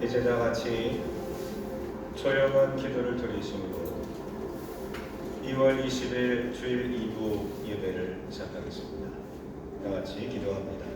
이제 다 같이 조용한 기도를 드리심으로 2월 20일 주일 2부 예배를 시작하겠습니다. 다 같이 기도합니다.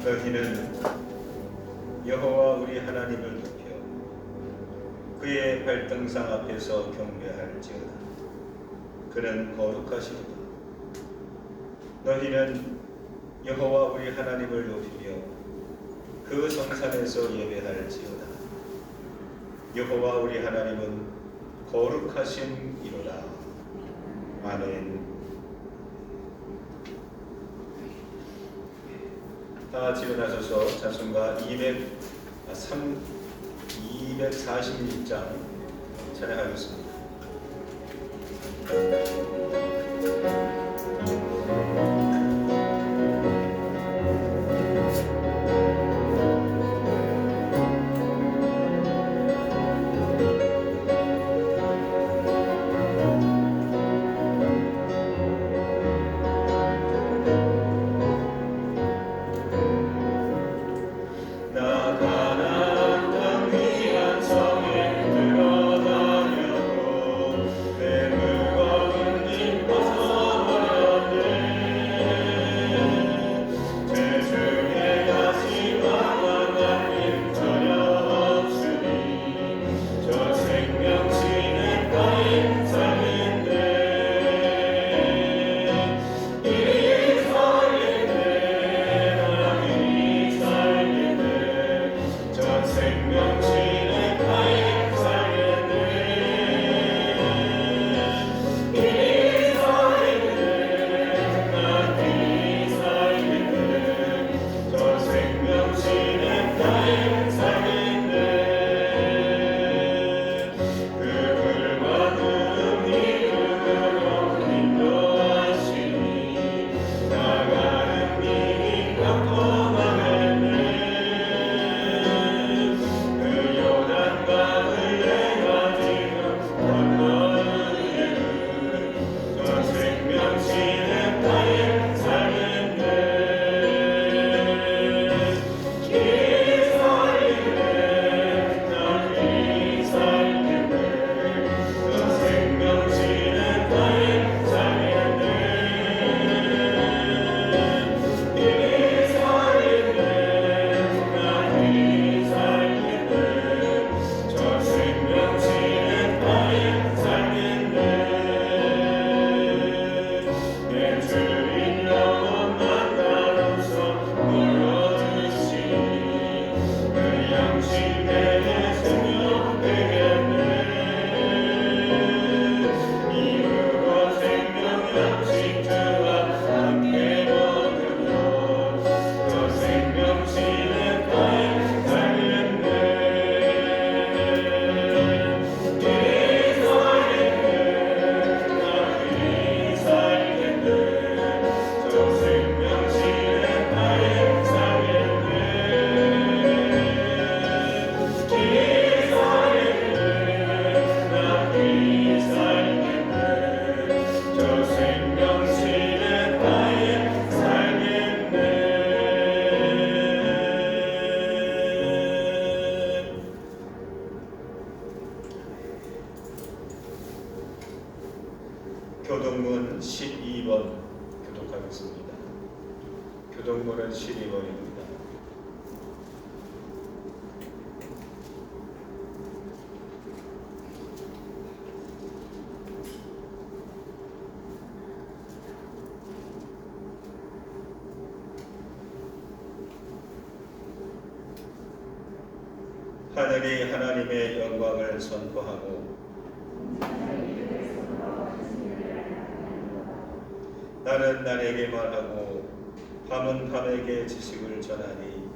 너희는 여호와 우리 하나님을 높여 그의 발등상 앞에서 경배할지어다. 그는 거룩하시도다. 너희는 여호와 우리 하나님을 높이며 그 성산에서 예배할지어다. 여호와 우리 하나님은 거룩하심이로다. 아멘. 다 같이 일어나셔서 찬송가 246장 찬양하겠습니다. 교동문 12번 교독하겠습니다. 교동문은 12번입니다. 하늘이 하나님의 영광을 선포하고 날은 날에게 말하고 밤은 밤에게 지식을 전하니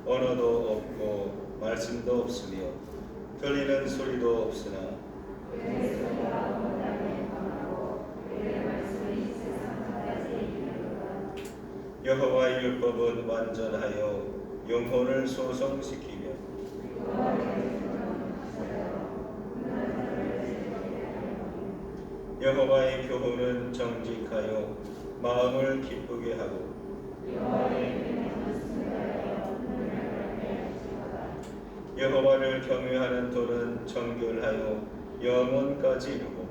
언어도 없고 말씀도 없으며 들리는 소리도 없으나 여호와의 율법은 완전하여 영혼을 소성시키며 여호와의 교훈은 정직하여 마음을 기쁘게 하고 여호와를 경외하는 도는 정결하여 영원까지 이르고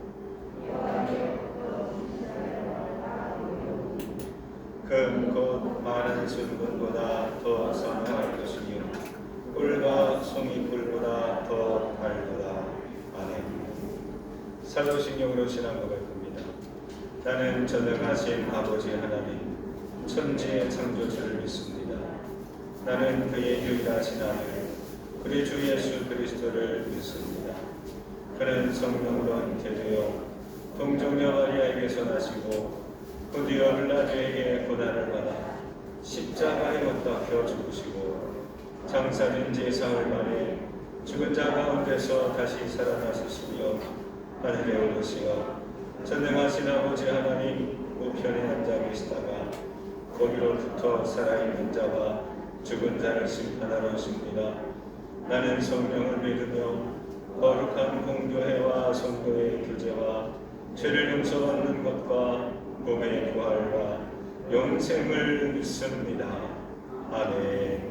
금 곧 많은 순금보다 더 선명할 것이며 꿀과 송이꿀보다 더 달도다. 아멘. 사도신경으로 신앙 고백합니다. 나는 전능하신 아버지 하나님 천지의 창조주를 믿습니다. 나는 그의 유일하신 아들 우리 주 예수 그리스도를 믿습니다. 그는 성령으로 잉태되어 동정녀 마리아에게서 나시고 곧이어 빌라도에게 고난을 받아 십자가에 못 박혀 죽으시고 장사된 지 사흘 만에 죽은 자 가운데서 다시 살아나셨으며 하늘에 오르시어 전능하신 아버지 하나님 우편에 앉아 계시다가 거기로부터 살아있는 자와 죽은 자를 심판하러 오십니다. 나는 성령을 믿으며 거룩한 공교회와 성도의 교제와 죄를 용서받는 것과 몸의 부활과 영생을 믿습니다. 아멘.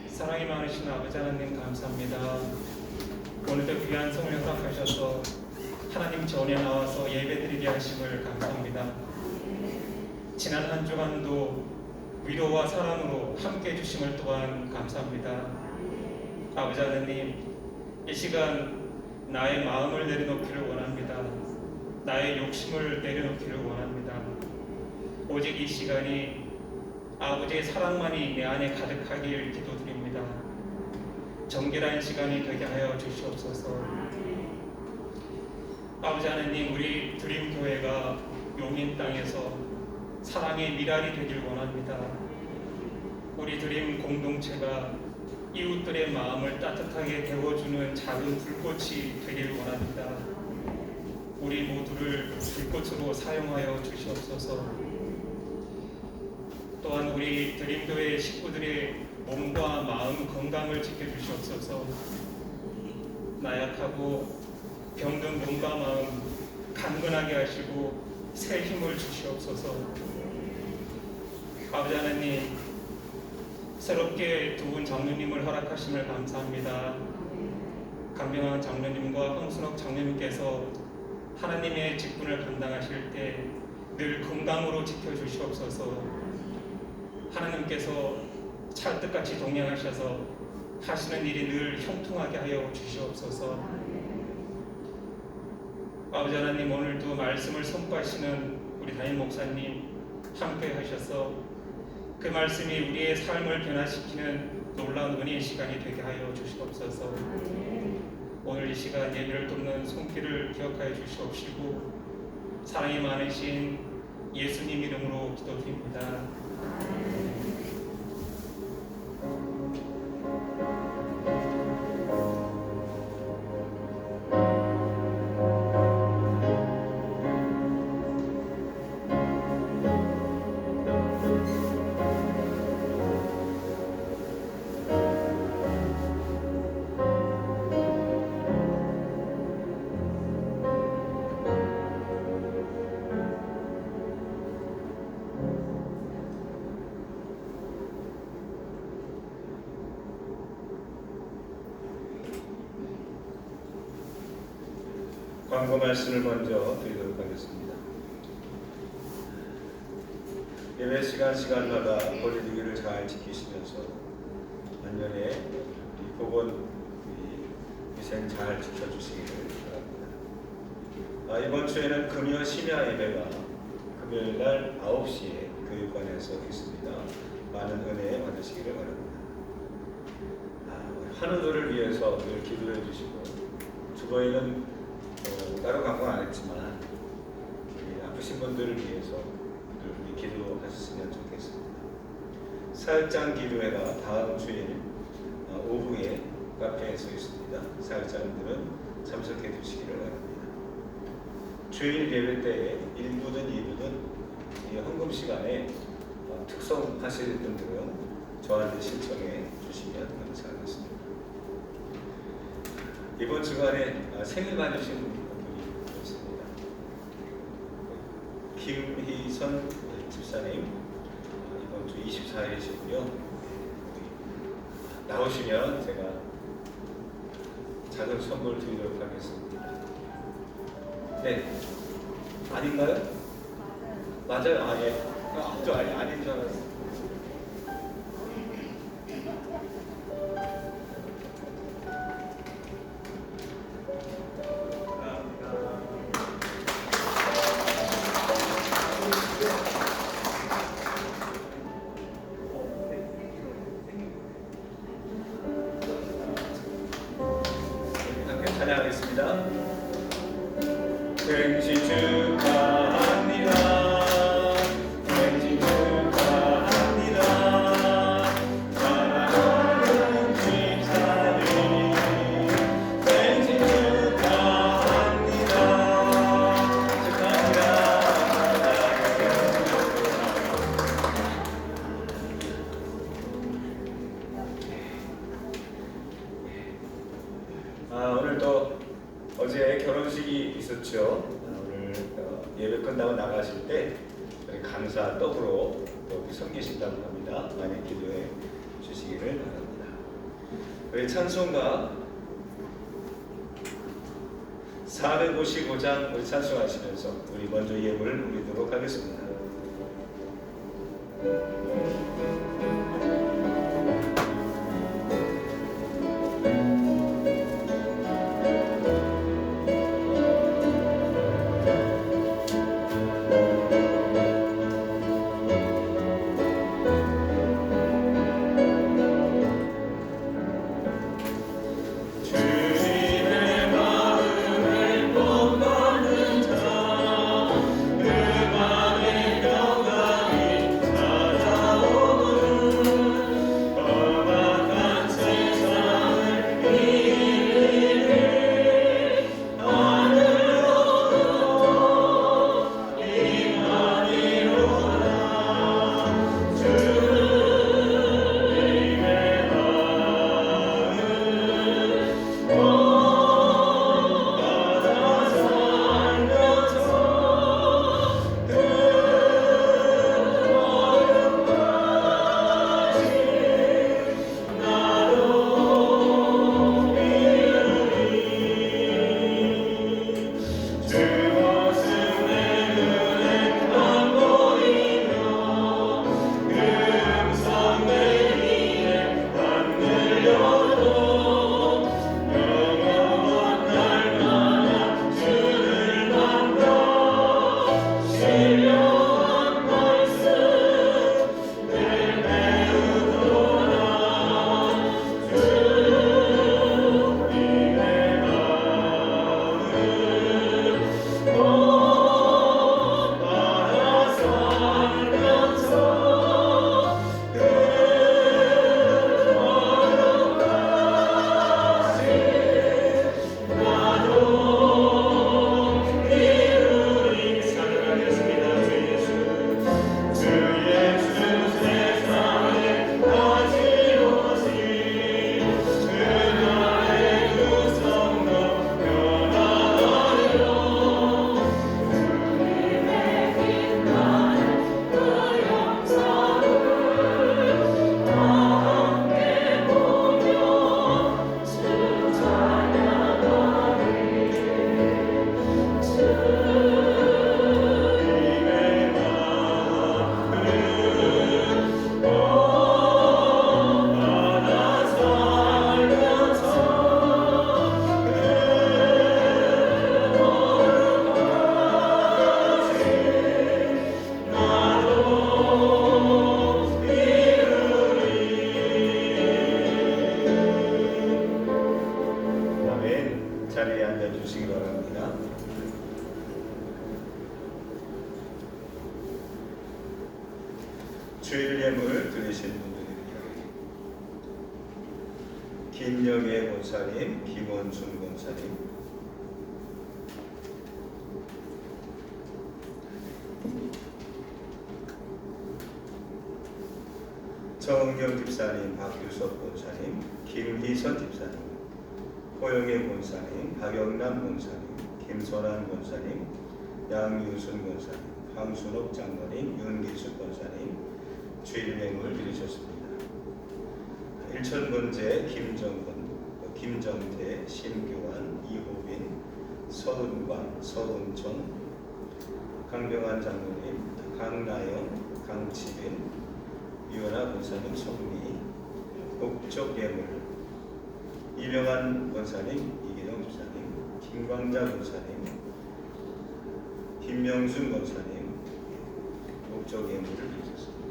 사랑이 많으신 아버지 하나님 감사합니다. 오늘도 귀한 성령 허락하셔서 하나님 전에 나와서 예배드리게 하심을 감사합니다. 지난 한 주간도 위로와 사랑으로 함께 해주심을 또한 감사합니다. 아버지 하나님, 이 시간 나의 마음을 내려놓기를 원합니다. 나의 욕심을 내려놓기를 원합니다. 오직 이 시간이 아버지의 사랑만이 내 안에 가득하길 기도드립니다. 정결한 시간이 되게 하여 주시옵소서. 아버지 하나님, 우리 드림교회가 용인 땅에서 사랑의 미랄이 되길 원합니다. 우리 드림 공동체가 이웃들의 마음을 따뜻하게 데워주는 작은 불꽃이 되길 원합니다. 우리 모두를 불꽃으로 사용하여 주시옵소서. 또한 우리 드림교회 식구들의 몸과 마음 건강을 지켜주시옵소서. 나약하고 병든 몸과 마음 강건하게 하시고 새 힘을 주시옵소서. 아버지 하나님, 새롭게 두 분 장로님을 허락하심을 감사합니다. 강병환 장로님과 황순옥 장로님께서 하나님의 직분을 감당하실 때 늘 건강으로 지켜주시옵소서. 하나님께서 찰떡같이 동행하셔서 하시는 일이 늘 형통하게 하여 주시옵소서. 아버지 하나님, 오늘도 말씀을 선포하시는 우리 담임 목사님 함께 하셔서 그 말씀이 우리의 삶을 변화시키는 놀라운 은혜의 시간이 되게 하여 주시옵소서. 오늘 이 시간 예배를 돕는 손길을 기억하여 주시옵시고 사랑이 많으신 예수님 이름으로 기도드립니다. 광고 말씀을 먼저 드리도록 하겠습니다. 예배 시간마다 거리두기를 잘 지키시면서 반면에 이 보건 위생 잘 지켜주시기를 바랍니다. 이번 주에는 금요 심야 예배가 금요일 날 9시에 교육관에서 있습니다. 많은 은혜 받으시기를 바랍니다. 환우들을 위해서 늘 기도해 주시고 주보에는 따로 광고 안 했지만 아프신 분들을 위해서 늘 우리 기도하셨으면 좋겠습니다. 사역장 기도회가 다음 주일 오후에 카페에서 있습니다. 사역장들은 참석해 주시기를 바랍니다. 주일 예배 때에 1부든 2부든 이 헌금 시간에 특성하실 분들은 저한테 신청해 주시면 감사하겠습니다. 이번 주간에 생일 맞으신 분이 있습니다. 김희선 집사님 이번 주 24일이시고요. 나오시면 제가 작은 선물 드리도록 하겠습니다. 네, 아닌가요? 맞아요. 아닌 줄 알았어요. 찬양하겠습니다. 생신 축하합니다. 생신 축하합니다. 사랑하는 집사님 생신 축하합니다. 오늘 또 어제 결혼식이 있었죠. 오늘 예배 끝나고 나가실 때 강사 떡으로 또 섬기신다고 합니다. 많이 기도해 주시기를 바랍니다. 우리 찬송가 455장 우리 찬송하시면서 우리 먼저 예물을 드리도록 하겠습니다. 그 맘에 평강이 찾아오는 앉아 주시기 바랍니다. 주일 예물 드리신 분들입니다. 김영애 권사님, 김원순 권사님, 정은경 집사님, 박유석 권사님, 김희선 집사님, 호영애 권사님, 박영남 권사님, 김선한 권사님, 양유순 권사님, 황순옥 장로님, 윤기숙 권사님 주일 예물 드리셨습니다. 일천번제 김정건, 김정태, 심규환, 이호빈, 서은광, 서은정, 강병환 장로님, 강나영, 강치빈, 유연아 권사님, 송미, 목적 예물, 이명환 권사님, 이기정 집사님, 김광자 권사님, 김명순 권사님, 목적 예물을 드리셨습니다.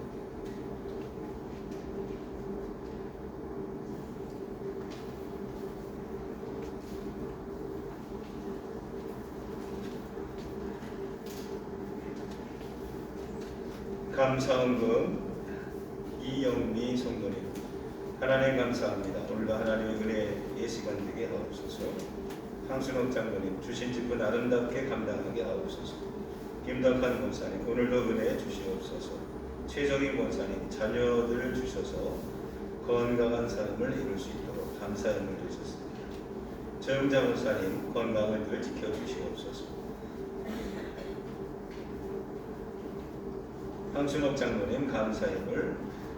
감사헌금 이영미 성도님, 하나님 감사합니다. 오늘도 하나님의 은혜의 시간 되게 하옵소서. 황순옥 장로님, 주신 직분 아름답게 감당하게 하옵소서. 김덕한 권사님, 오늘도 은혜 주시옵소서. 최정희 권사님, 자녀들을 주셔서 건강한 삶을 이룰 수 있도록 감사의 힘을 주셨습니다. 정자 권사님, 건강을 늘 지켜주시옵소서. 황순옥 장로님, 감사힘을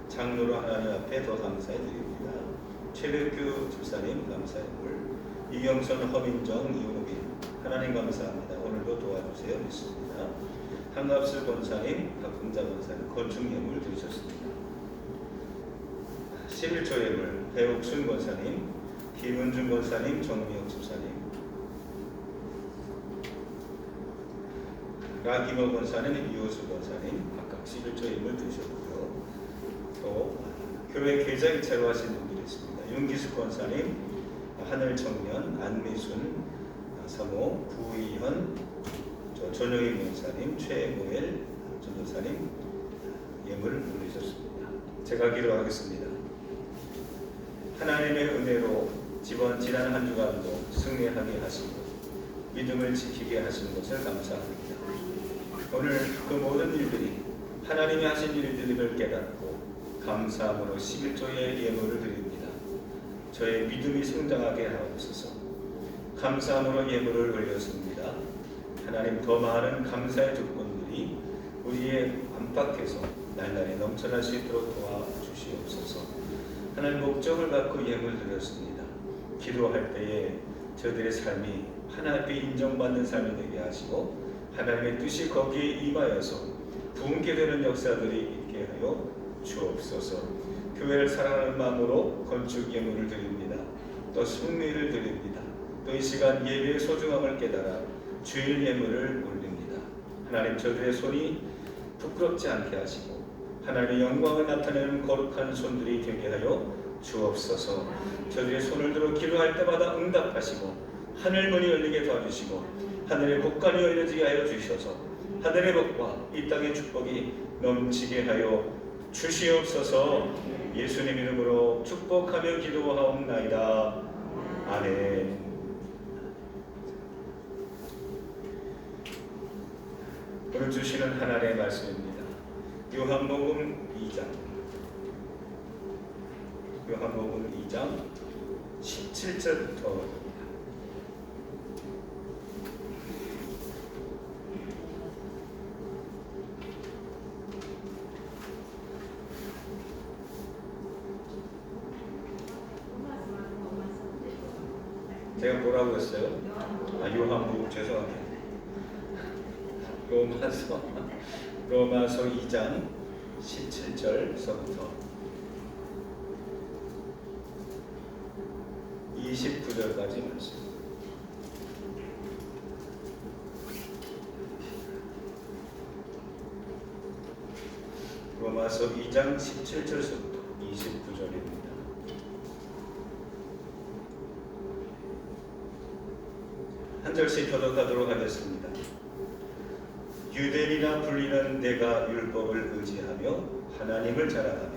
장로로 하나님 앞에 더 감사해 드립니다. 최백규 집사님, 감사힘을 이경선, 허민정, 이호빈, 하나님 감사합니다. 오늘도 도와주세요. 믿습니다. 한갑수 권사님, 박금자 권사님, 건축 예물 드리셨습니다. 11조 예물, 배옥순 권사님, 김은준 권사님, 정미영 집사님, 라기모 권사님, 이호수 권사님 각각 11조 예물 드셨고요. 또 교회 계좌이체로 하신 분들이 있습니다. 윤기숙 권사님, 하늘청년, 안미순 사모, 구이현, 전영희 권사님, 최고엘 전도사님 예물을 올리셨습니다. 제가 기도하겠습니다. 하나님의 은혜로 지난 한 주간도 승리하게 하시고 믿음을 지키게 하신 것을 감사합니다. 오늘 그 모든 일들이 하나님이 하신 일들임을 깨닫고 감사함으로 11조의 예물을 드립니다. 저의 믿음이 성장하게 하옵소서. 감사함으로 예물을 올렸습니다. 하나님, 더 많은 감사의 조건들이 우리의 안팎에서 날날이 넘쳐날 수 있도록 도와주시옵소서. 하나님, 목적을 갖고 예물 드렸습니다. 기도할 때에 저들의 삶이 하나님 앞에 인정받는 삶이 되게 하시고 하나님의 뜻이 거기에 임하여서 부흥케 되는 역사들이 있게 하여 주옵소서. 교회를 사랑하는 마음으로 건축 예물을 드립니다. 또 승리를 드립니다. 또 이 시간 예배의 소중함을 깨달아 주일 예물을 올립니다. 하나님, 저들의 손이 부끄럽지 않게 하시고 하나님의 영광을 나타내는 거룩한 손들이 되게 하여 주옵소서. 저들의 손을 들어 기도할 때마다 응답하시고 하늘 문이 열리게 도와주시고 하늘의 복간이 열려지게 하여 주셔서 하늘의 복과 이 땅의 축복이 넘치게 하여 주시옵소서. 예수님 이름으로 축복하며 기도하옵나이다. 아멘. 오늘 주시는 하나님의 말씀입니다. 요한복음 2장 17절부터 제가 뭐라고 했어요? 요한복음, 죄송합니다. 로마서 2장 17절서부터 29절까지 말씀. 로마서 2장 17절서부터 29절입니다. 한 절씩 교독하도록 하겠습니다. 유대인이라 불리는 내가 율법을 의지하며 하나님을 자랑하며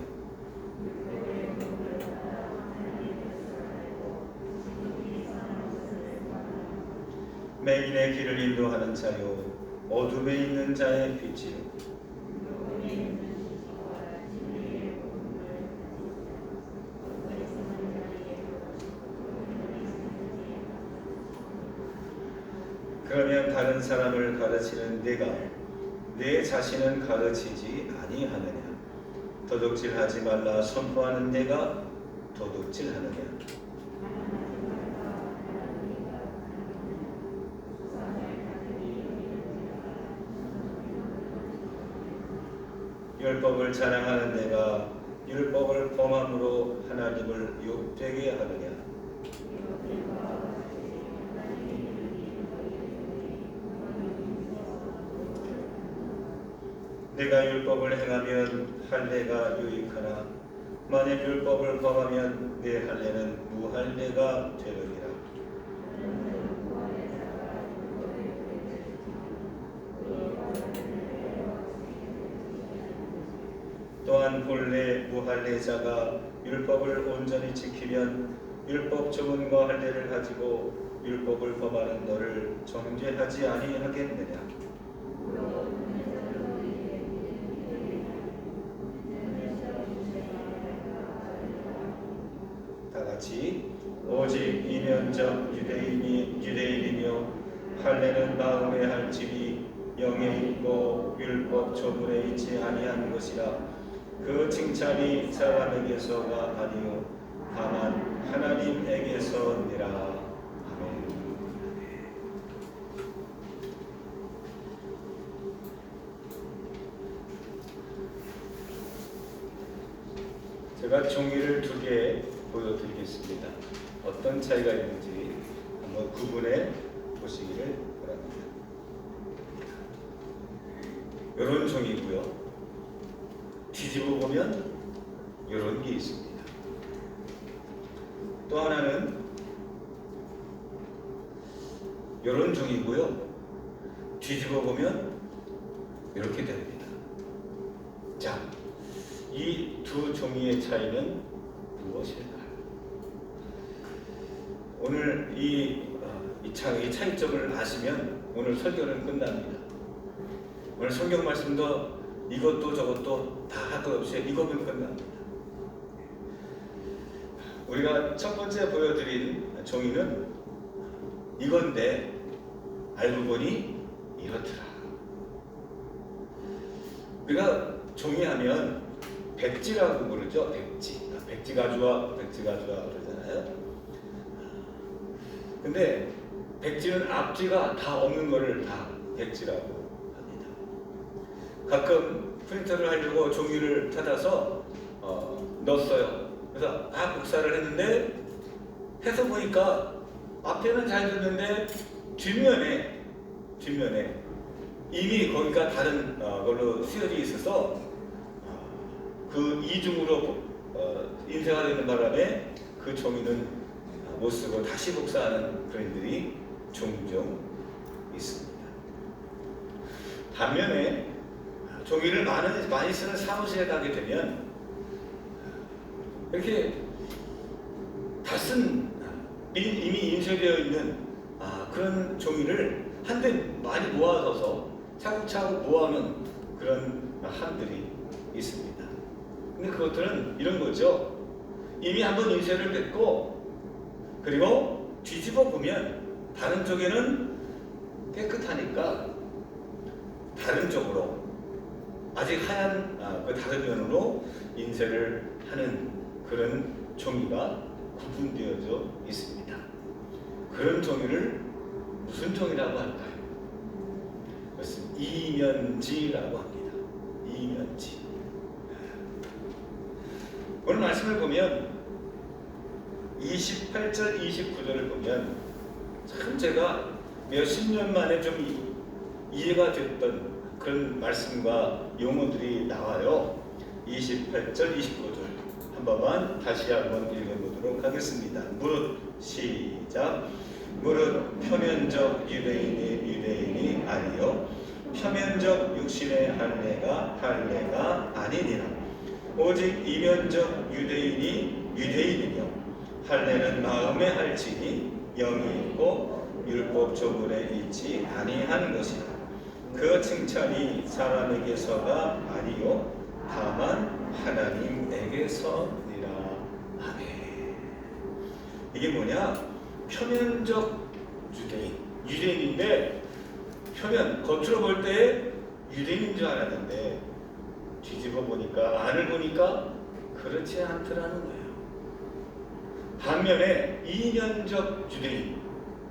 맹인의 길을 인도하는 자요 어둠에 있는 자의 빛이요 그러면 다른 사람을 가르치는 내가 내 자신은 가르치지 아니하느냐? 도둑질하지 말라 선포하는 내가 도둑질하느냐? 율법을 자랑하는 내가 율법을 범함으로 하나님을 욕되게 하느냐? 내가 율법을 행하면 할례가 유익하나 만일 율법을 범하면 내 할례는 무할례가 되느니라. 또한 본래 무할례자가 율법을 온전히 지키면 율법 조문과 할례를 가지고 율법을 범하는 너를 정죄하지 아니하겠느냐. 다같이 오직 이면적 유대인이며 할례는 마음에 할지니 영에 있고 율법 조문에 있지 아니한 것이라. 그 칭찬이 사람에게서가 아니요 다만 하나님에게서니라. 아멘. 제가 종이를 2개 보여드리겠습니다. 어떤 차이가 있는지 한번 구분해 보시기를 바랍니다. 이런 종이고요. 뒤집어 보면 이런 게 있습니다. 또 하나는 이런 종이고요. 뒤집어 보면 이렇게 됩니다. 자, 이 두 종이의 차이는 무엇일까요? 오늘 이 차이점을 아시면 오늘 설교는 끝납니다. 오늘 성경 말씀도 이것도 저것도 다 할 것 없이 이거면 끝납니다. 우리가 첫 번째 보여드린 종이는 이건데 알고 보니 이렇더라. 우리가 종이하면 백지라고 부르죠. 백지가주와 그러잖아요. 근데 백지는 앞지가 다 없는 거를 다 백지라고 합니다. 가끔 프린터를 하려고 종이를 찾아서 넣었어요. 그래서 복사를 했는데 해서 보니까 앞에는 잘 됐는데 뒷면에 이미 거기가 다른 걸로 쓰여져 있어서 그 이중으로 인쇄가 되는 바람에 그 종이는 못 쓰고 다시 복사하는 그런 일들이 종종 있습니다. 반면에 종이를 많이 쓰는 사무실에 가게 되면 이렇게 다 쓴 이미 인쇄되어 있는 그런 종이를 한데 많이 모아둬서 차곡차곡 모아놓은 그런 함들이 있습니다. 근데 그것들은 이런 거죠. 이미 한번 인쇄를 냈고 그리고 뒤집어 보면 다른 쪽에는 깨끗하니까 다른 쪽으로 아직 하얀 그 다른 면으로 인쇄를 하는 그런 종이가 구분되어져 있습니다. 그런 종이를 무슨 종이라고 할까요? 그것은 이면지라고 합니다. 이면지. 오늘 말씀을 보면 28절, 29절을 보면 참 제가 몇십 년 만에 좀 이해가 됐던 그런 말씀과 용어들이 나와요. 28절, 29절 한 번만 다시 한번 읽어보도록 하겠습니다. 무릇 시작. 무릇 표면적 유대인이 아니요 표면적 육신의 할례가 아니니라. 오직 이면적 유대인이며 할례는 마음에 할지니 영이 있고 율법 조문에 있지 아니한 것이라. 그 칭찬이 사람에게서가 아니요 다만 하나님에게서니라. 아멘. 이게 뭐냐? 표면적 유대인인데 표면 겉으로 볼 때 유대인인 줄 알았는데 뒤집어 보니까 안을 보니까 그렇지 않더라는 거예요. 반면에 이면적 유대인,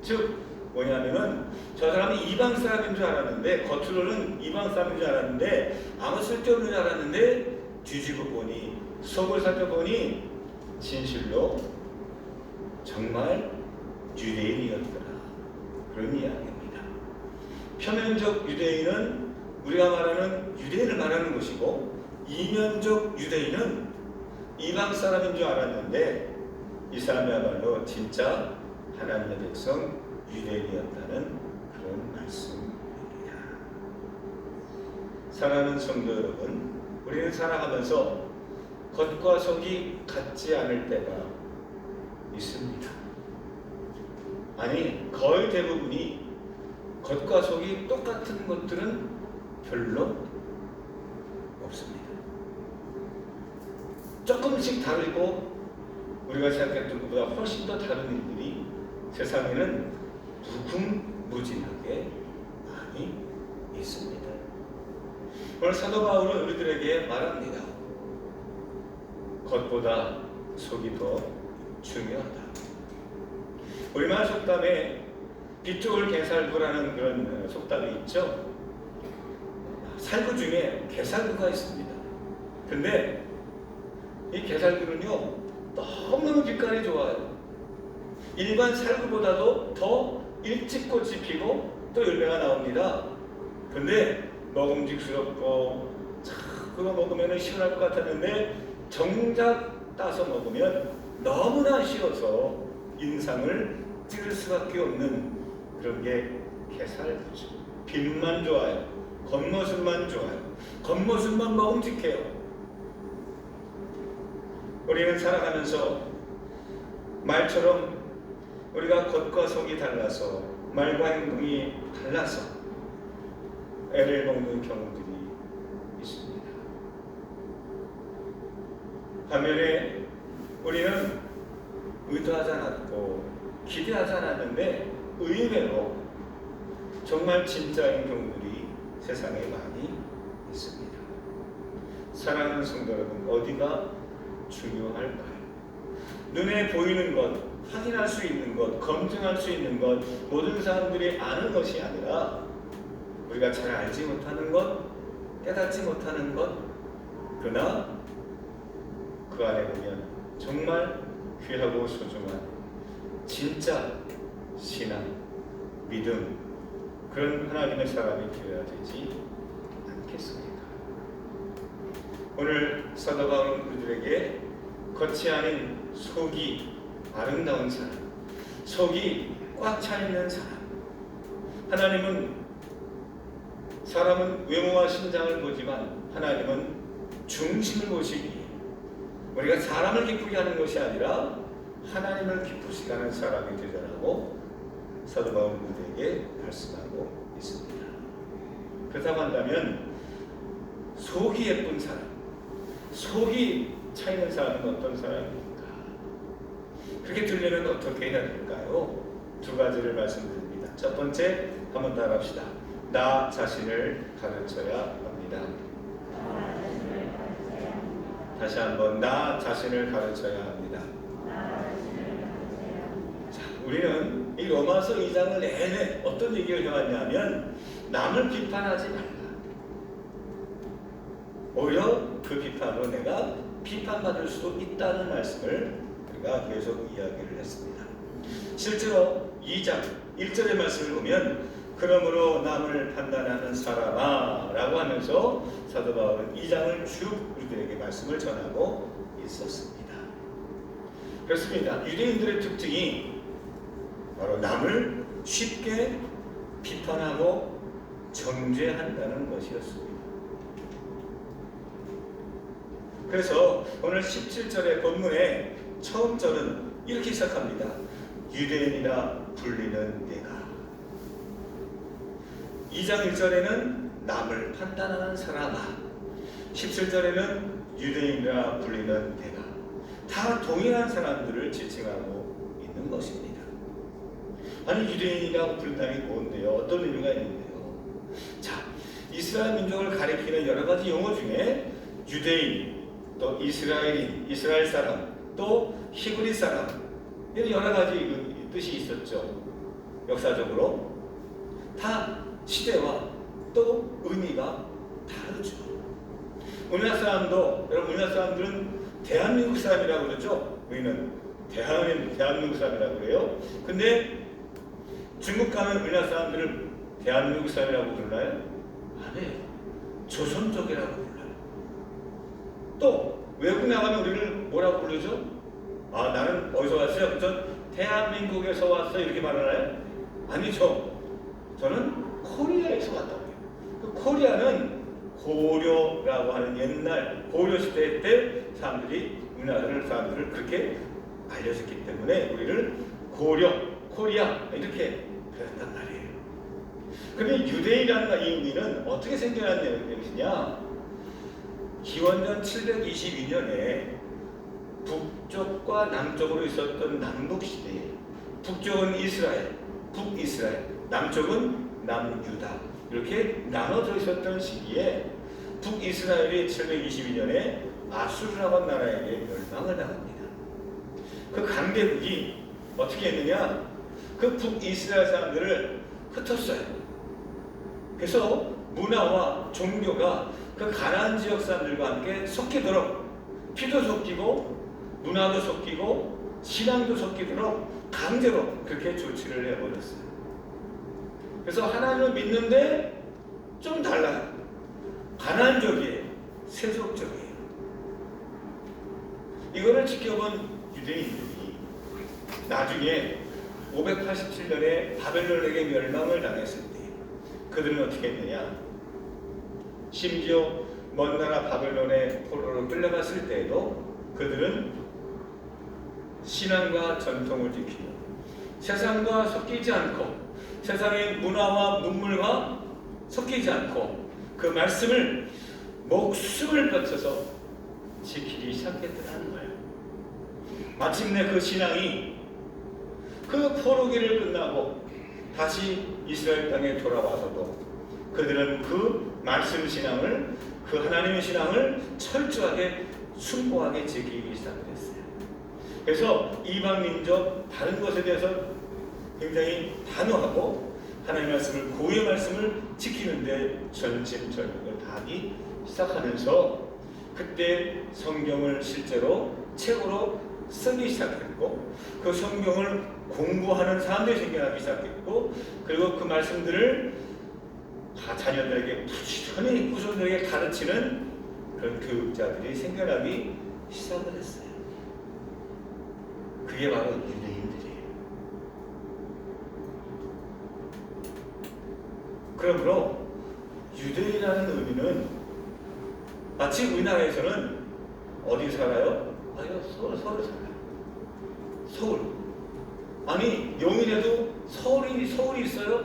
즉 뭐냐면은 저 사람이 이방 사람인 줄 알았는데 겉으로는 이방 사람인 줄 알았는데 아무 쓸데없는 줄 알았는데 뒤집어 보니 속을 살펴보니 진실로 정말 유대인이었더라. 그런 이야기입니다. 표면적 유대인은 우리가 말하는 유대인을 말하는 것이고 이면적 유대인은 이방 사람인 줄 알았는데 이 사람이야말로 진짜 하나님의 백성 유대인이었다는 그런 말씀입니다. 사랑하는 성도 여러분, 우리는 살아가면서 겉과 속이 같지 않을 때가 있습니다. 아니 거의 대부분이 겉과 속이 똑같은 것들은 별로 없습니다. 조금씩 다르고 우리가 생각했던 것보다 훨씬 더 다른 일들이 세상에는 무궁무진하게 많이 있습니다. 오늘 사도 바울은 우리들에게 말합니다. 겉보다 속이 더 중요하다. 우리말 속담에 빗속을 개살구라는 그런 속담이 있죠. 살구 중에 개살구가 있습니다. 근데 이 개살구는요 너무너무 빛깔이 좋아요. 일반 살구보다도 더 일찍 꽃이 피고 또 열매가 나옵니다. 근데 먹음직스럽고 그거 먹으면 시원할 것 같았는데 정작 따서 먹으면 너무나 쉬워서 인상을 찌를 수밖에 없는 그런 게 개살구죠. 빛만 좋아요. 겉모습만 좋아요. 겉모습만 먹음직해요. 우리는 살아가면서 말처럼 우리가 겉과 속이 달라서 말과 행동이 달라서 애를 먹는 경우들이 있습니다. 반면에 우리는 의도하지 않았고 기대하지 않았는데 의외로 정말 진짜인 경우들이 세상에 많이 있습니다. 사랑하는 성도 여러분, 어디가 중요할까요? 눈에 보이는 것, 확인할 수 있는 것, 검증할 수 있는 것, 모든 사람들이 아는 것이 아니라 우리가 잘 알지 못하는 것, 깨닫지 못하는 것, 그러나 그 안에 보면 정말 귀하고 소중한 진짜 신앙, 믿음, 그런 하나님의 사람이 되어야 되지 않겠습니까? 오늘 사도 바울은 우리들에게 겉이 아닌 속이 아름다운 사람, 속이 꽉 차 있는 사람. 하나님은 사람은 외모와 신장을 보지만 하나님은 중심을 보시기에 우리가 사람을 기쁘게 하는 것이 아니라 하나님을 기쁘시게 하는 사람이 되자라고 사도 바울은 우리에게 말씀하고 있습니다. 그렇다고 한다면 속이 예쁜 사람, 속이 차 있는 사람은 어떤 사람입니까? 그렇게 되려면 어떻게 해야 될까요? 두 가지를 말씀드립니다. 첫 번째, 한번 따라합시다. 나 자신을 가르쳐야 합니다. 다시 한번, 나 자신을 가르쳐야 합니다. 자, 우리는 이 로마서 2장을 내내 어떤 얘기를 해왔냐면 남을 비판하지 말라. 오히려 그 비판으로 내가 비판받을 수도 있다는 말씀을 우리가 계속 이야기를 했습니다. 실제로 2장 1절의 말씀을 보면 그러므로 남을 판단하는 사람아 라고 하면서 사도 바울은 2장을 쭉 우리들에게 말씀을 전하고 있었습니다. 그렇습니다. 유대인들의 특징이 바로 남을 쉽게 비판하고 정죄한다는 것이었습니다. 그래서 오늘 17절의 본문의 처음 절은 이렇게 시작합니다. 유대인이라 불리는 내가. 2장 1절에는 남을 판단하는 사람아, 17절에는 유대인이라 불리는 내가. 다 동일한 사람들을 지칭하고 있는 것입니다. 아니, 유대인이라고 부른다는 게 뭔데요? 어떤 의미가 있는데요? 자, 이스라엘 민족을 가리키는 여러 가지 용어 중에 유대인, 또 이스라엘인, 이스라엘 사람, 또 히브리 사람, 이런 여러 가지 뜻이 있었죠. 역사적으로 다 시대와 또 의미가 다르죠. 우리나라 사람도, 여러분, 우리나라 사람들은 대한민국 사람이라고 그러죠. 우리는 대한민국 사람이라고 그래요. 근데 중국 가면 우리나라 사람들을 대한민국 사람이라고 불러요? 아니에요. 조선족이라고 불러요. 또 외국 나가면 우리를 뭐라고 부르죠? 아, 나는 어디서 왔어요? 전 대한민국에서 왔어요. 이렇게 말하나요? 아니죠. 저는 코리아에서 왔다고 해요. 그 코리아는 고려라고 하는 옛날 고려 시대 때 사람들이 우리나라 사람들을 그렇게 알려졌기 때문에 우리를 고려, 코리아 이렇게 그랬단 말이에요. 그런데 유대인이라는 이 의미는 어떻게 생겨난 것이냐? 기원전 722년에 북쪽과 남쪽으로 있었던 남북시대에 북쪽은 이스라엘, 북이스라엘, 남쪽은 남유다 이렇게 나눠져 있었던 시기에 북이스라엘이 722년에 아수르라고 하는 나라에게 멸망을 당합니다. 그 강대국이 어떻게 했느냐? 그 북이스라엘 사람들을 흩었어요. 그래서 문화와 종교가 그 가나안 지역 사람들과 함께 섞이도록, 피도 섞이고 문화도 섞이고 신앙도 섞이도록 강제로 그렇게 조치를 해버렸어요. 그래서 하나님을 믿는데 좀 달라요. 가나안적이에요. 세속적이에요. 이거를 지켜본 유대인들이 나중에 587년에 바벨론에게 멸망을 당했을 때 그들은 어떻게 했느냐? 심지어 먼 나라 바벨론의 포로로 끌려갔을 때에도 그들은 신앙과 전통을 지키고 세상과 섞이지 않고 세상의 문화와 문물과 섞이지 않고 그 말씀을 목숨을 바쳐서 지키기 시작했다는 거예요. 마침내 그 신앙이 그 포로기를 끝나고 다시 이스라엘 땅에 돌아와서도 그들은 그 말씀 신앙을, 그 하나님의 신앙을 철저하게 숭고하게 지키기 시작했어요. 그래서 이방 민족 다른 것에 대해서 굉장히 단호하고 하나님의 말씀을, 고유의 말씀을 지키는데 전심전력을 다하기 시작하면서 그때 성경을 실제로 책으로 쓰기 시작했고 그 성경을 공부하는 사람들이 생겨나기 시작했고 그리고 그 말씀들을 자녀들에게 부지런히 후손들에게 가르치는 그런 교육자들이 생겨나기 시작을 했어요. 그게 바로 유대인들이에요. 그러므로 유대인이라는 의미는 마치 우리나라에서는 어디 살아요? 아니요, 서울 살아요. 서울. 아니, 용인에도 서울이 있어요?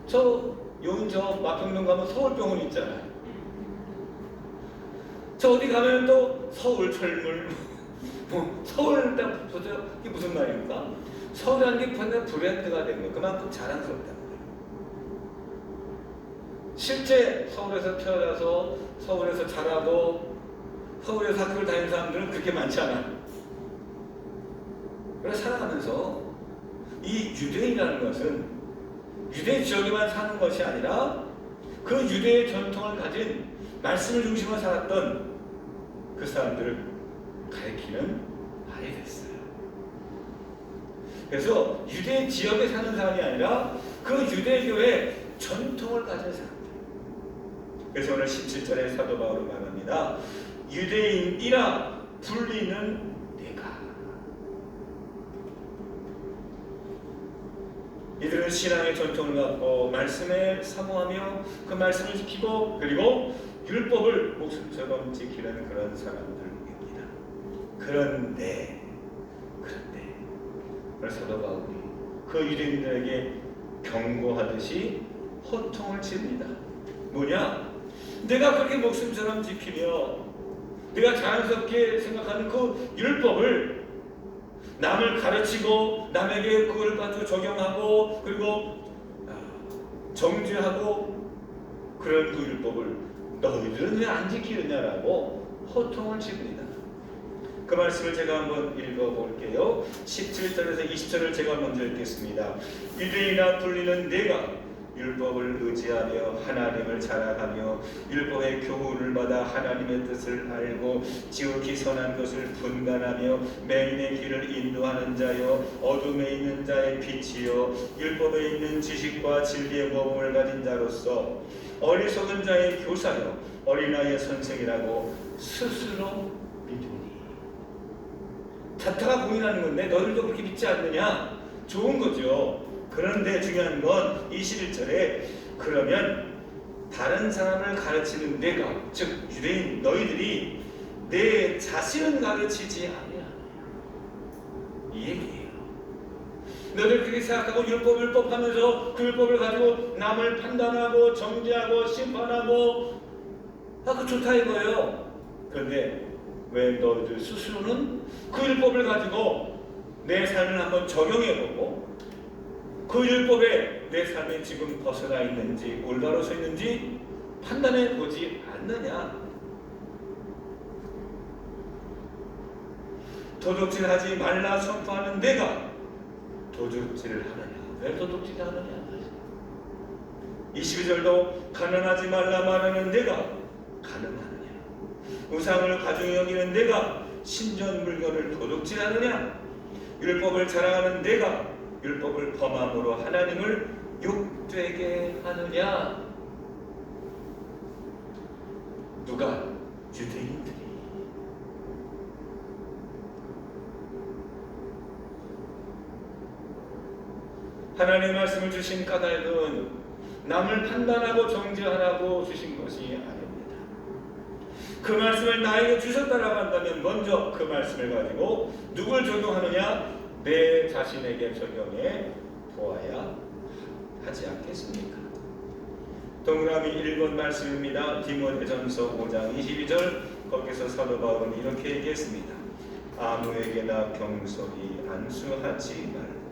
저 용인 저 마평동 가면 서울병원 있잖아요. 저 어디 가면 또 서울 철물 서울 딱 보세요. 이게 무슨 말입니까? 서울이라는 게 브랜드가 된 거예요. 그만큼 자랑스럽다는 거예요. 실제 서울에서 태어나서 서울에서 자라고 서울에서 학교를 다니는 사람들은 그렇게 많지 않아요. 그래서 살아가면서 이 유대인이라는 것은 유대 지역에만 사는 것이 아니라 그 유대의 전통을 가진 말씀을 중심으로 살았던 그 사람들을 가리키는 말이 됐어요. 그래서 유대 지역에 사는 사람이 아니라 그 유대교의 전통을 가진 사람들. 그래서 오늘 17절에 사도 바울은 말합니다. 유대인이라 불리는 내가. 이들은 신앙의 전통을 갖고 말씀에 사모하며 그 말씀을 지키고 그리고 율법을 목숨처럼 지키는 그런 사람들입니다. 그런데 사도 바울이 그 유대인들에게 경고하듯이 호통을 칩니다. 뭐냐? 내가 그렇게 목숨처럼 지키며 내가 자연스럽게 생각하는 그 율법을 남을 가르치고 남에게 그걸 가지고 적용하고 그리고 정죄하고 그런 그 율법을 너희들은 왜 안 지키느냐라고 호통을 칩니다. 그 말씀을 제가 한번 읽어볼게요. 17절에서 20절을 제가 먼저 읽겠습니다. 유대인이라 불리는 내가 율법을 의지하며 하나님을 자랑하며 율법의 교훈을 받아 하나님의 뜻을 알고 지극히 선한 것을 분간하며 맹인의 길을 인도하는 자여 어둠에 있는 자의 빛이여 율법에 있는 지식과 진리의 모범을 가진 자로서 어리석은 자의 교사여 어린아이의 선생이라고 스스로 믿으니. 자타가 공인하는 건데 너희들도 그렇게 믿지 않느냐? 좋은 거죠. 그런데 중요한 건 21절에 그러면 다른 사람을 가르치는 내가, 즉 유대인 너희들이 내 자신은 가르치지 아니하느냐, 이 얘기예요. 너희들 그렇게 생각하고 율법 하면서 그 율법을 가지고 남을 판단하고 정죄하고 심판하고 그 좋다 이거예요. 그런데 왜 너희들 스스로는 그 율법을 가지고 내 삶을 한번 적용해보고 그 율법에 내 삶이 지금 벗어나 있는지 올바로 서 있는지 판단해 보지 않느냐? 도둑질하지 말라 선포하는 내가 도둑질을 하느냐? 왜 도둑질을 하느냐? 22절도 가난하지 말라 말하는 내가 가난하느냐? 우상을 가중히 여기는 내가 신전 물건을 도둑질하느냐? 율법을 자랑하는 내가 율법을 범함으로 하나님을 욕되게 하느냐? 누가? 유대인들이. 하나님의 말씀을 주신 까닭은 남을 판단하고 정죄하라고 주신 것이 아닙니다. 그 말씀을 나에게 주셨다라고 한다면 먼저 그 말씀을 가지고 누굴 적용하느냐? 내 자신에게 적용해 보아야 하지 않겠습니까? 동그라미 1번 말씀입니다. 디모데전서 5장 22절 거기서 사도 바울은 이렇게 얘기했습니다. 아무에게나 경솔히 안수하지 말고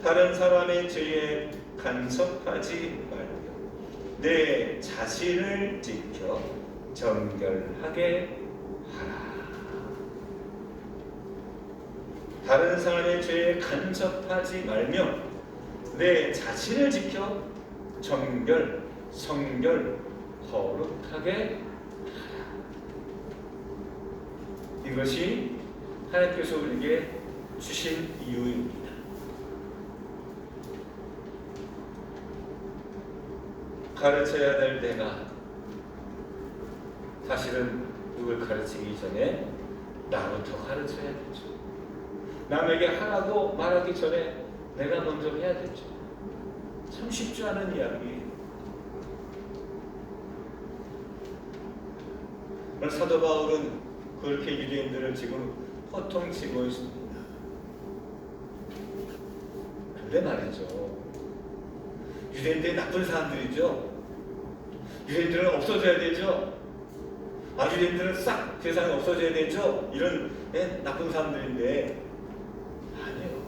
다른 사람의 죄에 간섭하지 말고 내 자신을 지켜 정결하게 하라. 다른 사람의 죄에 간섭하지 말며 내 자신을 지켜 정결, 성결, 거룩하게 하라. 이것이 하나님께서 우리에게 주신 이유입니다. 가르쳐야 될 내가 사실은 누굴 가르치기 전에 나부터 가르쳐야 되죠. 남에게 하라고 말하기 전에 내가 먼저 해야 되죠. 참 쉽지 않은 이야기예요. 사도 바울은 그렇게 유대인들을 지금 호통치고 있습니다. 근데 말이죠. 유대인들이 나쁜 사람들이죠. 유대인들은 없어져야 되죠. 유대인들은 싹 세상에 없어져야 되죠. 이런 나쁜 사람들인데 아니에요.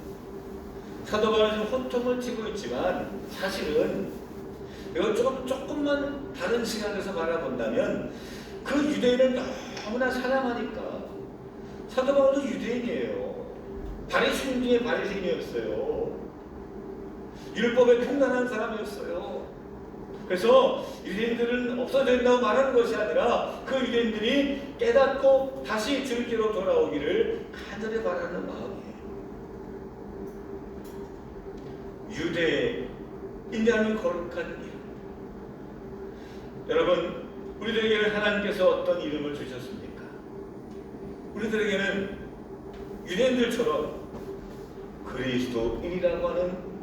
사도 바울은 호통을 치고 있지만 사실은 이걸 조금만 다른 시각에서 바라본다면 그 유대인을 너무나 사랑하니까. 사도 바울도 유대인이에요. 바리새인 중에 바리새인이었어요. 율법에 통단한 사람이었어요. 그래서 유대인들은 없어져 있다고 말하는 것이 아니라 그 유대인들이 깨닫고 다시 주님께로 돌아오기를 간절히 바라는 마음이에요. 유대인이라는 거룩한 이름. 여러분, 우리들에게는 하나님께서 어떤 이름을 주셨습니까? 우리들에게는 유대인들처럼 그리스도인이라고 하는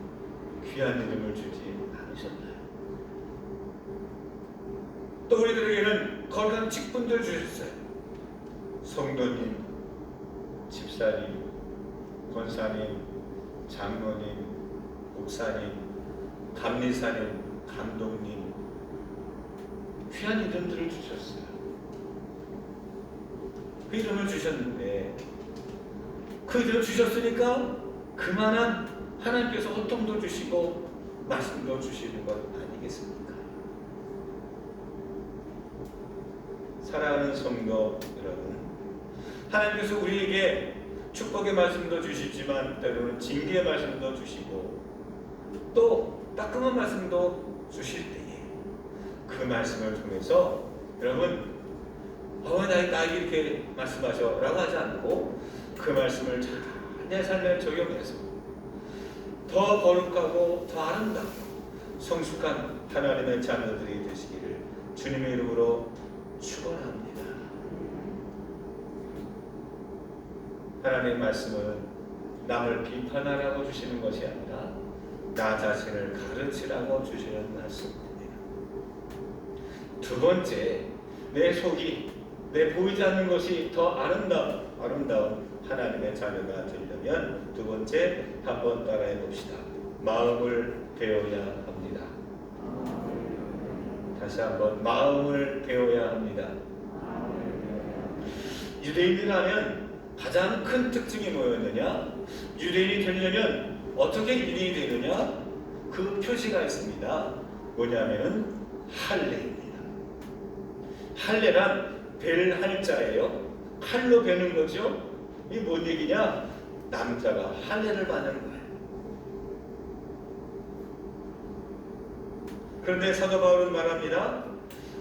귀한 이름을 주지 않으셨나요? 또 우리들에게는 거룩한 직분들 주셨어요. 성도님, 집사님, 권사님, 장로님, 목사님, 감리사님, 감독님, 귀한 이름들을 주셨어요. 그 이름을 주셨는데 그 이름을 주셨으니까 그만한 하나님께서 호통도 주시고 말씀도 주시는 것 아니겠습니까? 사랑하는 성도 여러분, 하나님께서 우리에게 축복의 말씀도 주시지만 때로는 징계의 말씀도 주시고 또 따끔한 말씀도 주실 때에 그 말씀을 통해서 여러분 나에게 이렇게 말씀하셔 라고 하지 않고 그 말씀을 잘 내 삶에 적용해서 더 거룩하고 더 아름답고 성숙한 하나님의 자녀들이 되시기를 주님의 이름으로 축원합니다. 하나님의 말씀은 남을 비판하라고 주시는 것이 아니라 나 자신을 가르치라고 주시는 말씀입니다. 두 번째, 내 속이 내 보이지 않는 것이 더 아름다운 하나님의 자녀가 되려면 두 번째, 한번 따라해 봅시다. 마음을 배워야 합니다. 다시 한번 마음을 배워야 합니다. 유대인이라면 가장 큰 특징이 뭐였느냐? 유대인이 되려면 어떻게 유대인이 되느냐? 그 표시가 있습니다. 뭐냐면 할례입니다. 할례란 벨 할자예요. 칼로 베는 거죠. 이게 뭔 얘기냐? 남자가 할례를 받는 거예요. 그런데 사도 바울은 말합니다.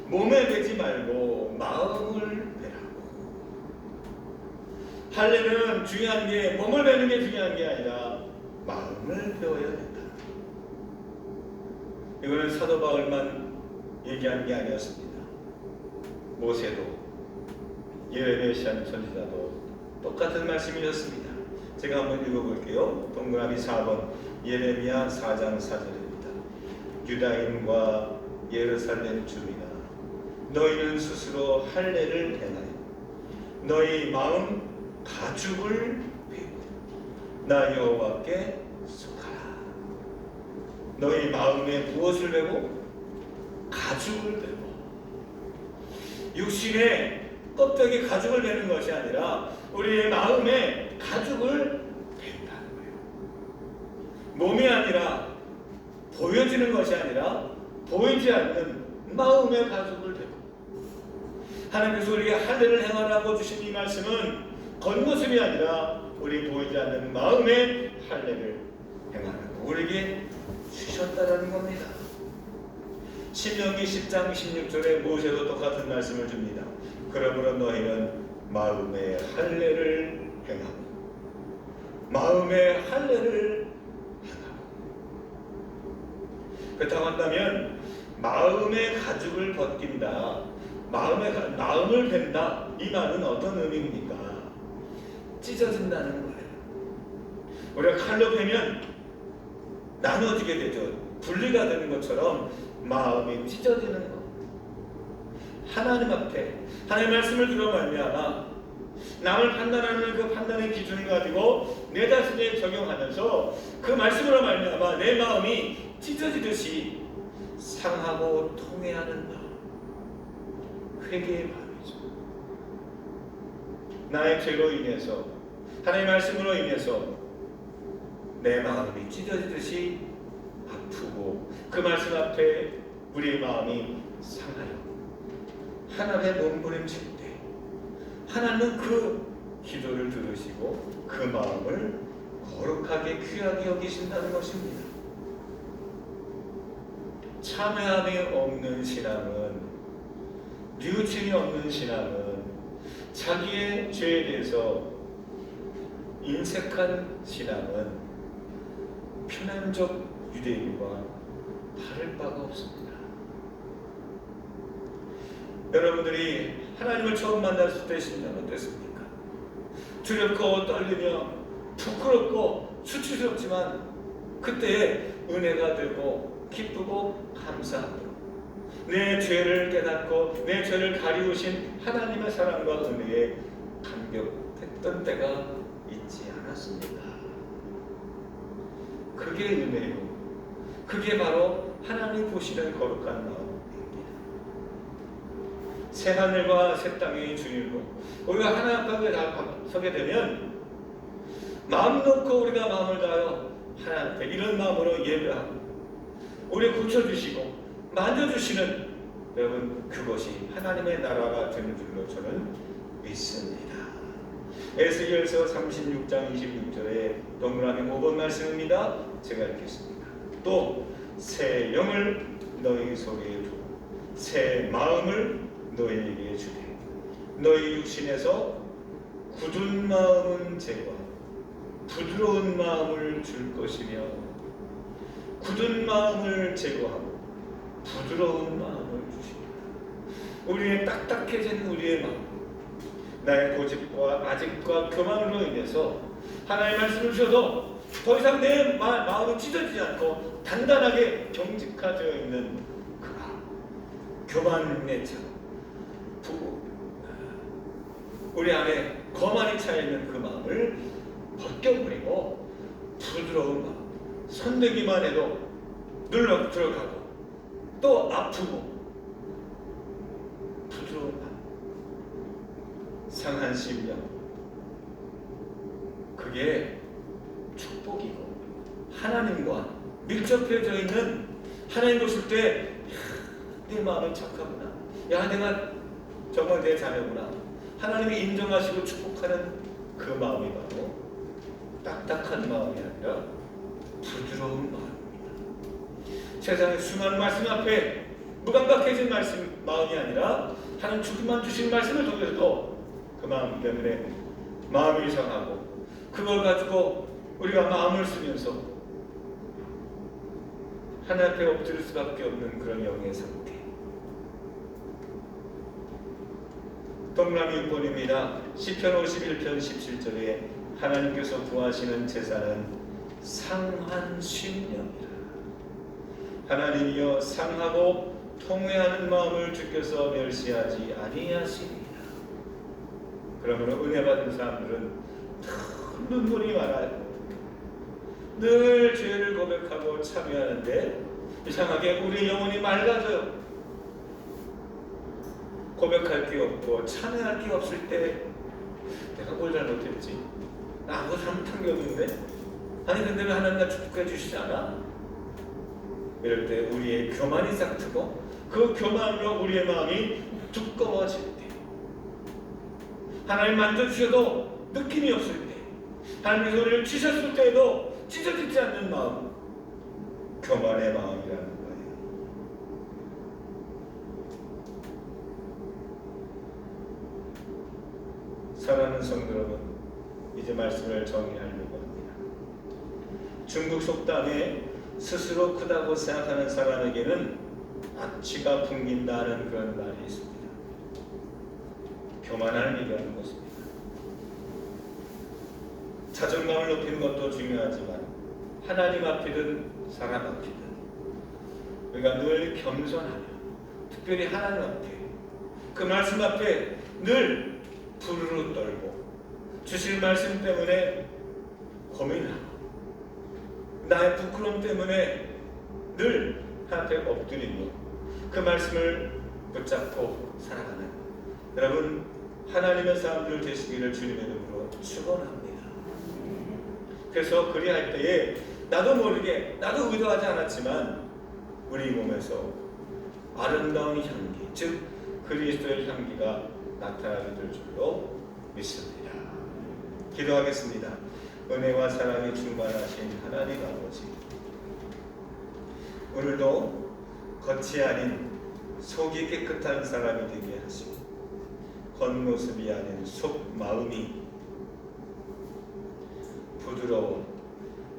몸에 베지 말고 마음을 베라고. 할례는 중요한 게 몸을 베는 게 중요한 게 아니라 마음을 배워야 된다. 이거는 사도 바울만 얘기한 게 아니었습니다. 모세도 예레미야 선지자도 똑같은 말씀이었습니다. 제가 한번 읽어볼게요. 동그라미 4번 예레미야 4장 4절입니다. 유다인과 예루살렘 주민아, 너희는 스스로 할례를 행하여 너희 마음 가죽을 베고 나 여호와께 속하라. 너희 마음에 무엇을 베고? 가죽을 베고. 육신의 껍데기 가죽을 베는 것이 아니라 우리의 마음에 가죽을 벤다는 거예요. 몸이 아니라 보여지는 것이 아니라 보이지 않는 마음의 가죽을 베고. 하나님께서 우리에게 할례를 행하라고 주신 이 말씀은 겉모습이 아니라 우리 보이지 않는 마음의 할례를 행하라고 우리에게 주셨다라는 겁니다. 신명기 10장 16절에 모세도 똑같은 말씀을 줍니다. 그러므로 너희는 마음의 할례를 행하고 마음의 할례를 행하고. 그렇다고 한다면 마음의 가죽을 벗긴다, 마음을 벤다, 이 말은 어떤 의미입니까? 찢어진다는 거예요. 우리가 칼로 베면 나눠지게 되죠. 분리가 되는 것처럼 마음이 찢어지는 것. 하나님 앞에 하나님의 말씀을 들어 말미암아 남을 판단하는 그 판단의 기준을 가지고 내 자신에 적용하면서 그 말씀으로 말미암아 내 마음이 찢어지듯이 상하고 통회하는 마음, 회개의 마음이죠. 나의 죄로 인해서 하나님의 말씀으로 인해서 내 마음이 찢어지듯이 아프고 그 말씀 앞에 우리의 마음이 상하여 하나님의 몸부림칠 때 하나님은 그 기도를 들으시고 그 마음을 거룩하게 귀하게 여기신다는 것입니다. 참회함이 없는 신앙은, 뉘우침이 없는 신앙은 자기의 죄에 대해서 인색한 신앙은 편향적 유대인과 다를 바가 없습니다. 여러분들이 하나님을 처음 만났을 때 심정은 어땠습니까? 두렵고 떨리며 부끄럽고 수치스럽지만 그때 은혜가 되고 기쁘고 감사함으로 내 죄를 깨닫고 내 죄를 가리우신 하나님의 사랑과 은혜에 감격했던 때가 있지 않았습니까? 그게 은혜요. 그게 바로 하나님 보시는 거룩한 마음입니다. 새 하늘과 새 땅의 주인으로 우리가 하나님 앞에 서게 되면 마음 놓고 우리가 마음을 다하여 하나님 앞에 이런 마음으로 예배하고 우리 고쳐주시고 만져주시는 여러분, 그것이 하나님의 나라가 되는 줄로 저는 믿습니다. 에스겔서 36장 26절에 동그라미 5번 말씀입니다. 제가 읽겠습니다. 또 새 영을 너희 속에 두고 새 마음을 너희에게 주되 너희 육신에서 굳은 마음은 제거하고 부드러운 마음을 줄 것이며 굳은 마음을 제거하고 부드러운 마음을 주십니다. 우리의 딱딱해진 우리의 마음, 나의 고집과 아직과 교만으로 인해서 하나님의 말씀을 주셔도 더 이상 내 마음이 찢어지지 않고 단단하게 경직화되어 있는 그 마음, 교만의 차, 우리 안에 거만이 차있는 그 마음을 벗겨버리고 부드러운 마음, 손대기만 해도 눌러 들어가고 또 아프고 부드러운 마음, 상한 심령, 그게 축복이고 하나님과 밀접해져 있는 하나님 보실 때 내 마음이 착하구나, 야 내가 정말 내 자녀구나, 하나님이 인정하시고 축복하는 그 마음이 바로 딱딱한 마음이 아니라 부드러운 마음입니다. 세상의 수많은 말씀 앞에 무감각해진 마음이 아니라 하나님 주님만 주신 말씀을 통해서도 그 마음 때문에 마음이 상하고 그걸 가지고 우리가 마음을 쓰면서 하나님 앞에 엎드릴 수밖에 없는 그런 영의 상태. 동그라미 6번입니다. 시편 51편 17절에 하나님께서 구하시는 제사는 상한 심령이라. 하나님이여 상하고 통회하는 마음을 주께서 멸시하지 아니하시리라. 그러므로 은혜 받은 사람들은 큰 눈물이 많아요. 늘 죄를 고백하고 참여하는데 이상하게 우리 영혼이 맑아져요. 고백할 게 없고 참여할 게 없을 때 내가 뭘 잘못했지? 나 아무 잘못한 게 없는데? 아니 근데 왜 하나님 나 축복해 주시지 않아? 이럴 때 우리의 교만이 싹트고 그 교만으로 우리의 마음이 두꺼워질 때, 하나님 만져주셔도 느낌이 없을 때, 하나님께서 우리를 치셨을 때에도 찢어지지 않는 마음, 교만의 마음이라는 거예요. 사랑하는 성도 여러분, 이제 말씀을 정리하려고 합니다. 중국 속담에 스스로 크다고 생각하는 사람에게는 악취가 풍긴다는 그런 말이 있습니다. 교만을 얘기하는 것입니다. 자존감을 높이는 것도 중요하지만 하나님 앞이든 사람 앞이든 우리가 늘 겸손하며, 특별히 하나님 앞에, 그 말씀 앞에 늘 부르르 떨고 주실 말씀 때문에 고민하고 나의 부끄러움 때문에 늘 하나님 앞에 엎드리고 그 말씀을 붙잡고 살아가는 여러분, 하나님의 사람들 되시기를 주님의 이름으로 축원합니다. 그래서 그리할 때에 나도 모르게, 나도 의도하지 않았지만 우리 몸에서 아름다운 향기, 즉 그리스도의 향기가 나타나게 될 줄로 믿습니다. 기도하겠습니다. 은혜와 사랑이 충만하신 하나님 아버지, 오늘도 겉이 아닌 속이 깨끗한 사람이 되게 하시고 겉모습이 아닌 속 마음이 부드러워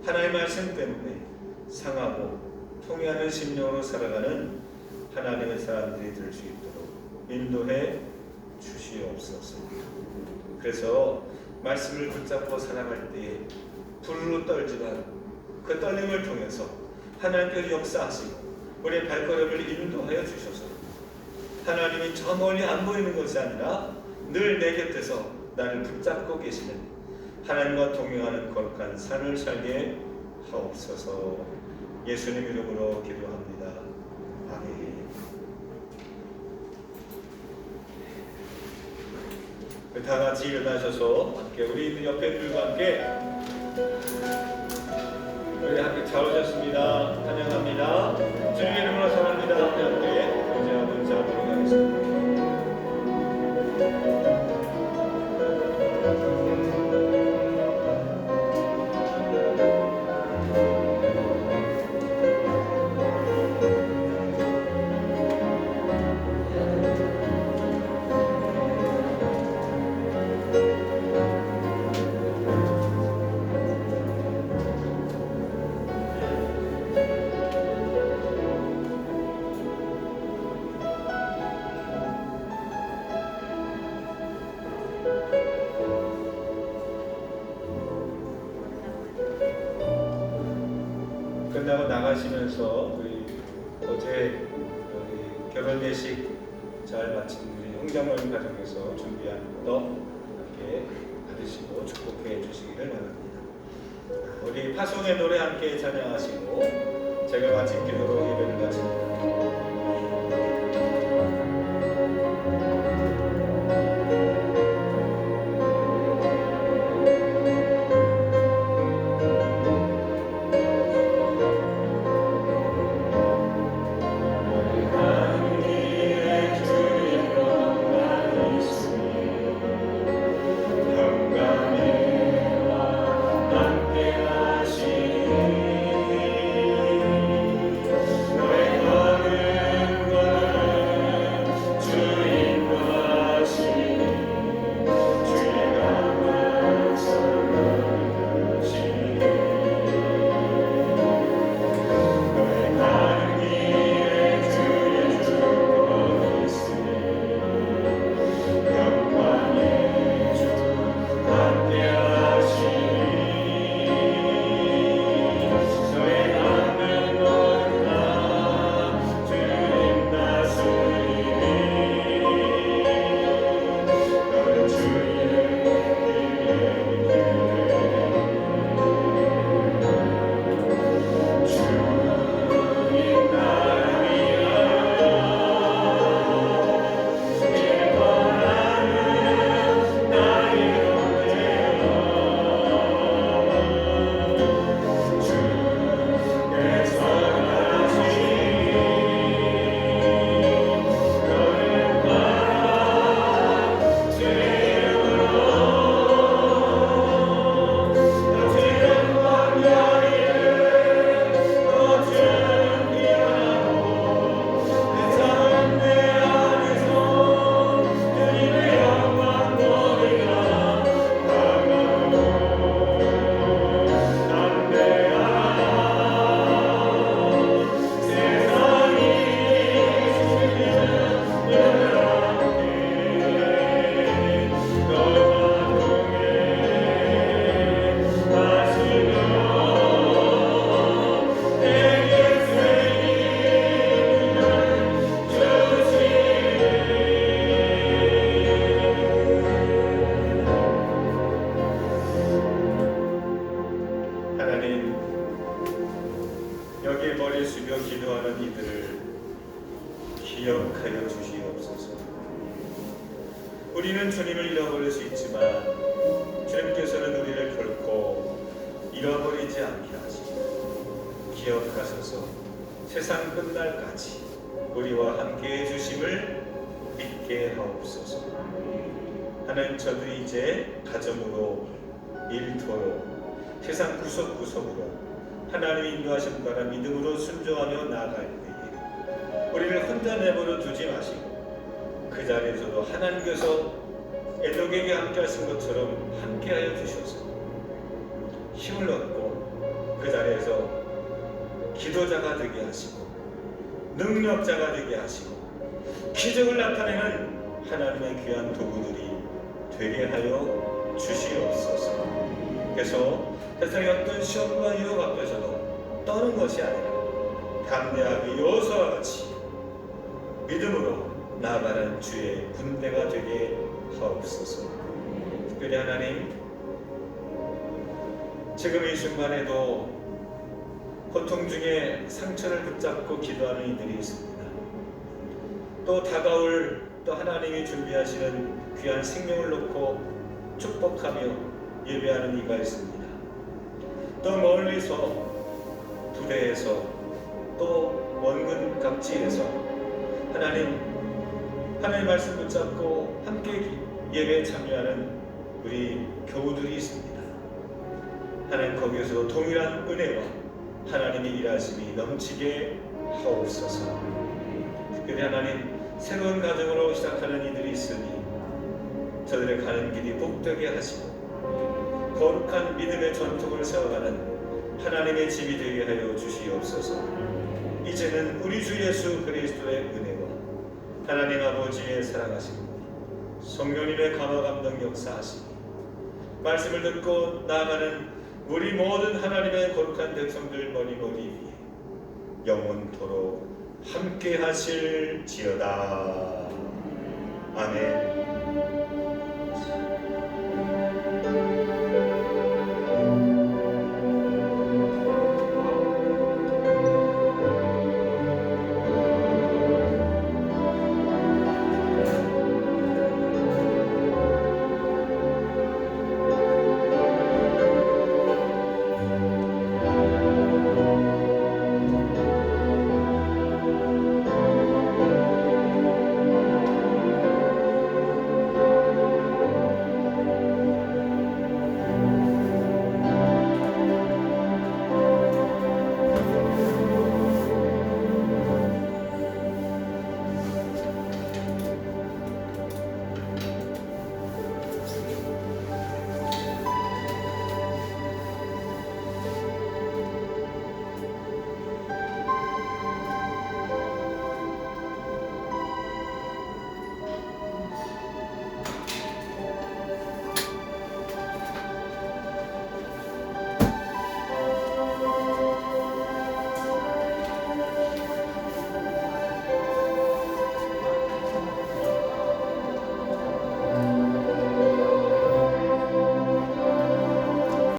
하나님의 말씀 때문에 상하고 통해하는 심령으로 살아가는 하나님의 사람들이 될 수 있도록 인도해 주시옵소서. 그래서 말씀을 붙잡고 살아갈 때에 부르르 떨지만 그 떨림을 통해서 하나님께서 역사하시고 우리의 발걸음을 인도하여 주셔서 하나님이 저 멀리 안 보이는 것이 아니라 늘 내 곁에서 나를 붙잡고 계시는 하나님과 동행하는 거룩한 삶을 살게 하옵소서. 예수님 이름으로 기도합니다. 아멘. 다 같이 일어나셔서 함께 우리 옆에 분과 함께 우리 함께 잘 오셨습니다. 환영합니다. 주님 이름으로 사랑합니다. 함께 교제하는 자로 가겠습니다. 끝나고 나가시면서 우리 어제 우리 결혼 예식 잘 마친 우리 형제모임 가정에서 준비한 떡 함께 받으시고 축복해 주시기를 바랍니다. 우리 파송의 노래 함께 찬양하시고 제가 마친 기도로 예배를 마칩니다. 기억하여 주시옵소서. 우리는 주님을 잃어버릴 수 있지만 주님께서는 우리를 결코 잃어버리지 않게 하시고 기억하셔서 세상 끝날까지 우리와 함께해 주심을 믿게 하옵소서. 하나님, 저도 이제 가정으로 일터로 세상 구석구석으로 하나님의 인도하심 따라 믿음으로 순종하며 나아갈 때에 우리를 혼자 내버려 두지 마시고 그 자리에서도 하나님께서 에녹에게 함께 하신 것처럼 함께하여 주셔서 힘을 얻고 그 자리에서 기도자가 되게 하시고 능력자가 되게 하시고 기적을 나타내는 하나님의 귀한 도구들이 되게 하여 주시옵소서. 그래서 세상의 어떤 시험과 유혹 앞에서도 떠는 것이 아니라 담대하게 여호수아와 같이 믿음으로 나아가는 주의 군대가 되게 하옵소서. 특별히 하나님, 지금 이 순간에도 고통 중에 상처를 붙잡고 기도하는 이들이 있습니다. 또 다가올 또 하나님이 준비하시는 귀한 생명을 놓고 축복하며 예배하는 이가 있습니다. 또 멀리서 부대에서 또 원근 각지에서 하나님 말씀 붙잡고 함께 예배에 참여하는 우리 교우들이 있습니다. 하나님, 거기에서도 동일한 은혜와 하나님의 일하심이 넘치게 하옵소서. 특별히 하나님, 새로운 가정으로 시작하는 이들이 있으니 저들의 가는 길이 복되게 하시고 거룩한 믿음의 전통을 세워가는 하나님의 집이 되게 하여 주시옵소서. 이제는 우리 주 예수 그리스도의 은혜와 하나님 아버지의 사랑하심과 성령님의 감화 감동 역사하심이 말씀을 듣고 나아가는 우리 모든 하나님의 거룩한 백성들 머리 위에 영원토록 함께 하실지어다. 아멘.